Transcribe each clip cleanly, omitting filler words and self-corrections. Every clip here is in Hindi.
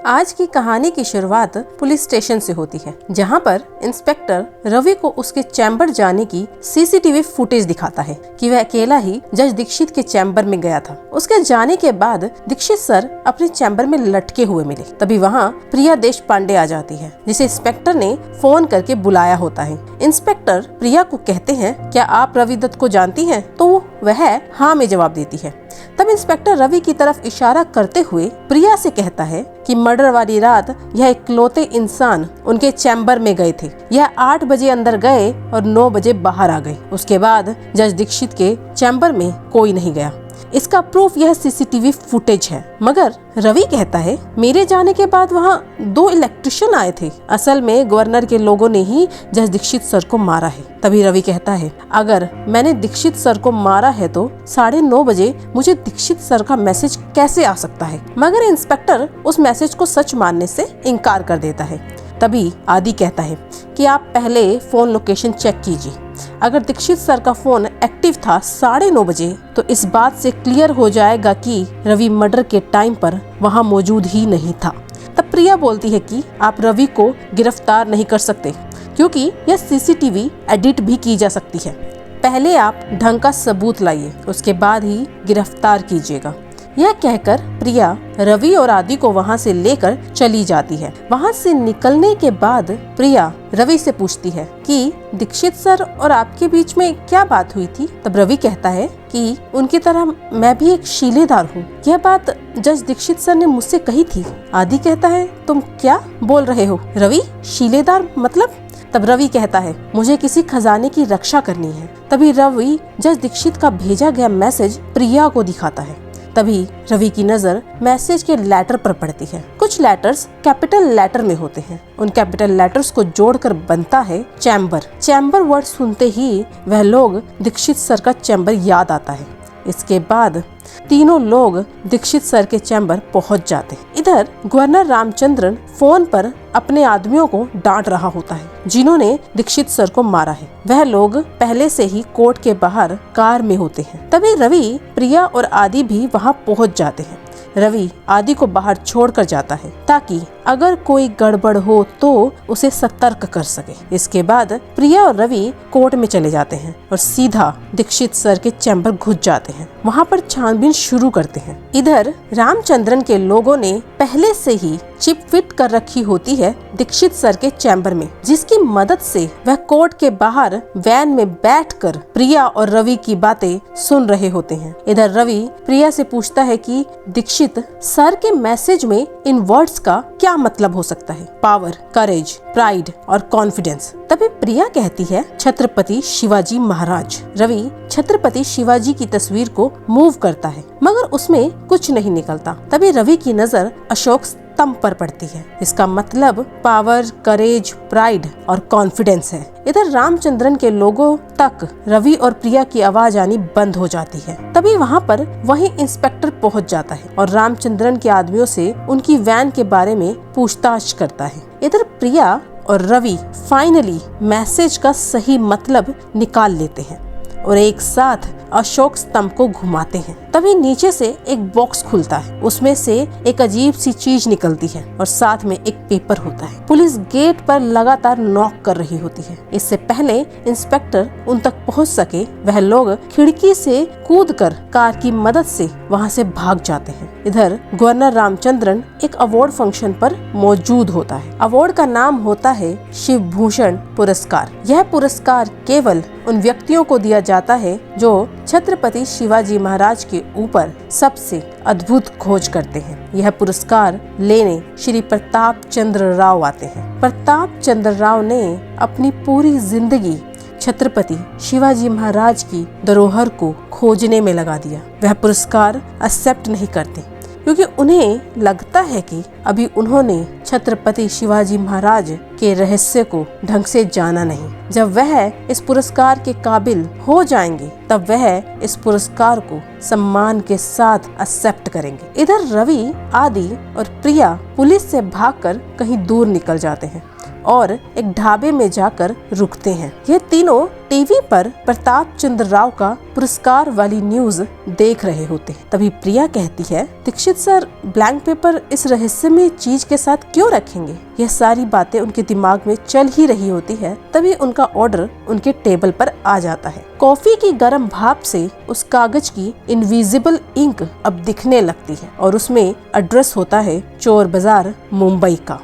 आज की कहानी की शुरुआत पुलिस स्टेशन से होती है, जहां पर इंस्पेक्टर रवि को उसके चैम्बर जाने की सीसीटीवी फुटेज दिखाता है कि वह अकेला ही जज दीक्षित के चैम्बर में गया था। उसके जाने के बाद दीक्षित सर अपने चैम्बर में लटके हुए मिले। तभी वहां प्रिया देशपांडे आ जाती है, जिसे इंस्पेक्टर ने फोन करके बुलाया होता है। इंस्पेक्टर प्रिया को कहते हैं, क्या आप रवि दत्त को जानती हैं? तो वह हाँ में जवाब देती है। तब इंस्पेक्टर रवि की तरफ इशारा करते हुए प्रिया से कहता है कि मर्डर वाली रात यह इकलौते इंसान उनके चैम्बर में गए थे। यह 8 बजे अंदर गए और 9 बजे बाहर आ गए। उसके बाद जज दीक्षित के चैम्बर में कोई नहीं गया। इसका प्रूफ यह सीसीटीवी फुटेज है। मगर रवि कहता है, मेरे जाने के बाद वहाँ 2 इलेक्ट्रिशियन आए थे। असल में गवर्नर के लोगों ने ही जज दीक्षित सर को मारा है। तभी रवि कहता है, अगर मैंने दीक्षित सर को मारा है तो 9:30 बजे मुझे दीक्षित सर का मैसेज कैसे आ सकता है? मगर इंस्पेक्टर उस मैसेज को सच मानने से इनकार कर देता है। तभी आदि कहता है कि आप पहले फोन लोकेशन चेक कीजिए। अगर दीक्षित सर का फोन एक्टिव था 9:30 बजे, तो इस बात से क्लियर हो जाएगा कि रवि मर्डर के टाइम पर वहां मौजूद ही नहीं था। तब प्रिया बोलती है कि आप रवि को गिरफ्तार नहीं कर सकते, क्योंकि यह सीसीटीवी एडिट भी की जा सकती है। पहले आप ढंग का सबूत लाइए, उसके बाद ही गिरफ्तार कीजिएगा। यह कहकर प्रिया रवि और आदि को वहां से लेकर चली जाती है। वहां से निकलने के बाद प्रिया रवि से पूछती है कि दीक्षित सर और आपके बीच में क्या बात हुई थी? तब रवि कहता है कि उनकी तरह मैं भी एक शीलेदार हूँ। यह बात जज दीक्षित सर ने मुझसे कही थी। आदि कहता है, तुम क्या बोल रहे हो रवि? शीलेदार मतलब? तब रवि कहता है, मुझे किसी खजाने की रक्षा करनी है। तभी रवि जज दीक्षित का भेजा गया मैसेज प्रिया को दिखाता है। तभी रवि की नजर मैसेज के लेटर पर पड़ती है। कुछ लेटर्स कैपिटल लेटर में होते हैं। उन कैपिटल लेटर्स को जोड़कर बनता है चैम्बर। चैम्बर वर्ड सुनते ही वह लोग दीक्षित सर का चैम्बर याद आता है। इसके बाद तीनों लोग दीक्षित सर के चैम्बर पहुंच जाते हैं। इधर गवर्नर रामचंद्रन फोन पर अपने आदमियों को डांट रहा होता है, जिन्होंने दीक्षित सर को मारा है। वह लोग पहले से ही कोर्ट के बाहर कार में होते हैं। तभी रवि, प्रिया और आदि भी वहां पहुंच जाते हैं। रवि आदि को बाहर छोड़कर जाता है, ताकि अगर कोई गड़बड़ हो तो उसे सतर्क कर सके। इसके बाद प्रिया और रवि कोर्ट में चले जाते हैं और सीधा दीक्षित सर के चैम्बर घुस जाते हैं। वहां पर छानबीन शुरू करते हैं। इधर रामचंद्रन के लोगों ने पहले से ही चिप फिट कर रखी होती है दीक्षित सर के चैम्बर में, जिसकी मदद से वह कोर्ट के बाहर वैन में बैठकर प्रिया और रवि की बातें सुन रहे होते हैं। इधर रवि प्रिया से पूछता है कि दीक्षित सर के मैसेज में इन वर्ड्स का क्या मतलब हो सकता है? पावर, करेज, प्राइड और कॉन्फिडेंस। तभी प्रिया कहती है, छत्रपति शिवाजी महाराज। रवि छत्रपति शिवाजी की तस्वीर को मूव करता है, मगर उसमें कुछ नहीं निकलता। तभी रवि की नजर अशोक स्तंभ पर पड़ती है। इसका मतलब पावर, करेज, प्राइड और कॉन्फिडेंस है। इधर रामचंद्रन के लोगों तक रवि और प्रिया की आवाज आनी बंद हो जाती है। तभी वहां पर वही इंस्पेक्टर पहुंच जाता है और रामचंद्रन के आदमियों से उनकी वैन के बारे में पूछताछ करता है। इधर प्रिया और रवि फाइनली मैसेज का सही मतलब निकाल लेते हैं और एक साथ अशोक स्तंभ को घुमाते हैं। तभी नीचे से एक बॉक्स खुलता है। उसमें से एक अजीब सी चीज निकलती है और साथ में एक पेपर होता है। पुलिस गेट पर लगातार नॉक कर रही होती है। इससे पहले इंस्पेक्टर उन तक पहुंच सके, वह लोग खिड़की से कूदकर कार की मदद से वहां से भाग जाते हैं। इधर गवर्नर रामचंद्रन एक अवार्ड फंक्शन पर मौजूद होता है। अवार्ड का नाम होता है शिव भूषण पुरस्कार। यह पुरस्कार केवल उन व्यक्तियों को दिया जाता है जो छत्रपति शिवाजी महाराज के ऊपर सबसे अद्भुत खोज करते हैं। यह पुरस्कार लेने श्री प्रताप चंद्र राव आते हैं। प्रताप चंद्र राव ने अपनी पूरी जिंदगी छत्रपति शिवाजी महाराज की धरोहर को खोजने में लगा दिया। वह पुरस्कार एक्सेप्ट नहीं करते, क्योंकि उन्हें लगता है कि अभी उन्होंने छत्रपति शिवाजी महाराज के रहस्य को ढंग से जाना नहीं। जब वह इस पुरस्कार के काबिल हो जाएंगे, तब वह इस पुरस्कार को सम्मान के साथ एक्सेप्ट करेंगे। इधर रवि, आदि और प्रिया पुलिस से भागकर कहीं दूर निकल जाते हैं और एक ढाबे में जाकर रुकते हैं। ये तीनों टीवी पर प्रताप चंद्र राव का पुरस्कार वाली न्यूज देख रहे होते हैं। तभी प्रिया कहती है, दीक्षित सर ब्लैंक पेपर इस रहस्यमय चीज के साथ क्यों रखेंगे? यह सारी बातें उनके दिमाग में चल ही रही होती है। तभी उनका ऑर्डर उनके टेबल पर आ जाता है। कॉफी की गर्म भाप से उस कागज की इनविजिबल इंक अब दिखने लगती है और उसमें एड्रेस होता है चोर बाजार मुंबई का।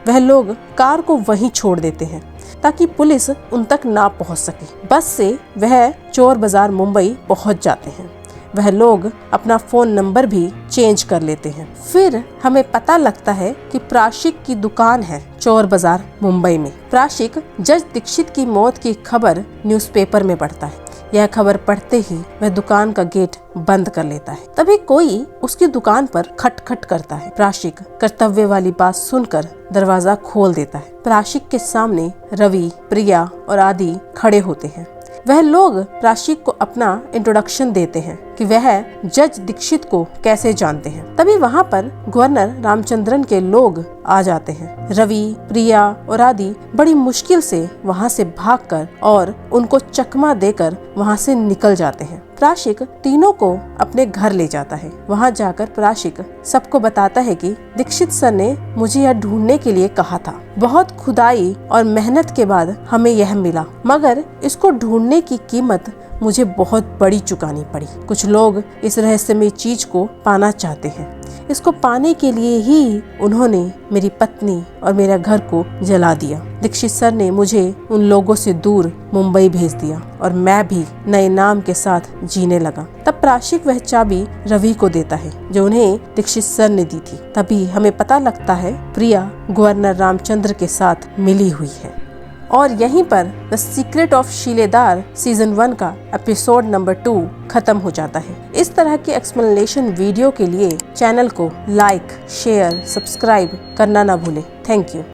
वह लोग कार को वहीं छोड़ देते हैं ताकि पुलिस उन तक ना पहुंच सके। बस से वह चोर बाजार मुंबई पहुंच जाते हैं। वह लोग अपना फोन नंबर भी चेंज कर लेते हैं। फिर हमें पता लगता है कि प्राशिक की दुकान है चोर बाजार मुंबई में। प्राशिक जज दीक्षित की मौत की खबर न्यूज़पेपर में पढ़ता है। यह खबर पढ़ते ही वह दुकान का गेट बंद कर लेता है। तभी कोई उसकी दुकान पर खटखट करता है। प्राशिक कर्तव्य वाली बात सुनकर दरवाजा खोल देता है। प्राशिक के सामने रवि, प्रिया और आदि खड़े होते हैं। वह लोग प्राशिक को अपना इंट्रोडक्शन देते हैं कि वह जज दीक्षित को कैसे जानते हैं। तभी वहाँ पर गवर्नर रामचंद्रन के लोग आ जाते हैं। रवि, प्रिया और आदि बड़ी मुश्किल से वहाँ से भागकर और उनको चकमा देकर वहाँ से निकल जाते हैं। प्राशिक तीनों को अपने घर ले जाता है। वहाँ जाकर प्राशिक सबको बताता है कि दीक्षित सर ने मुझे यह ढूंढने के लिए कहा था। बहुत खुदाई और मेहनत के बाद हमें यह मिला, मगर इसको ढूंढने की कीमत मुझे बहुत बड़ी चुकानी पड़ी। कुछ लोग इस रहस्यमय चीज को पाना चाहते हैं। इसको पाने के लिए ही उन्होंने मेरी पत्नी और मेरा घर को जला दिया। दीक्षित सर ने मुझे उन लोगों से दूर मुंबई भेज दिया और मैं भी नए नाम के साथ जीने लगा। तब प्राशिक वह चाबी रवि को देता है जो उन्हें दीक्षित सर ने दी थी। तभी हमें पता लगता है प्रिया गवर्नर रामचंद्र के साथ मिली हुई है। और यहीं पर द सीक्रेट ऑफ शीलेदार सीजन 1 का एपिसोड नंबर 2 खत्म हो जाता है। इस तरह की एक्सप्लेनेशन वीडियो के लिए चैनल को लाइक, शेयर, सब्सक्राइब करना ना भूलें। Thank you.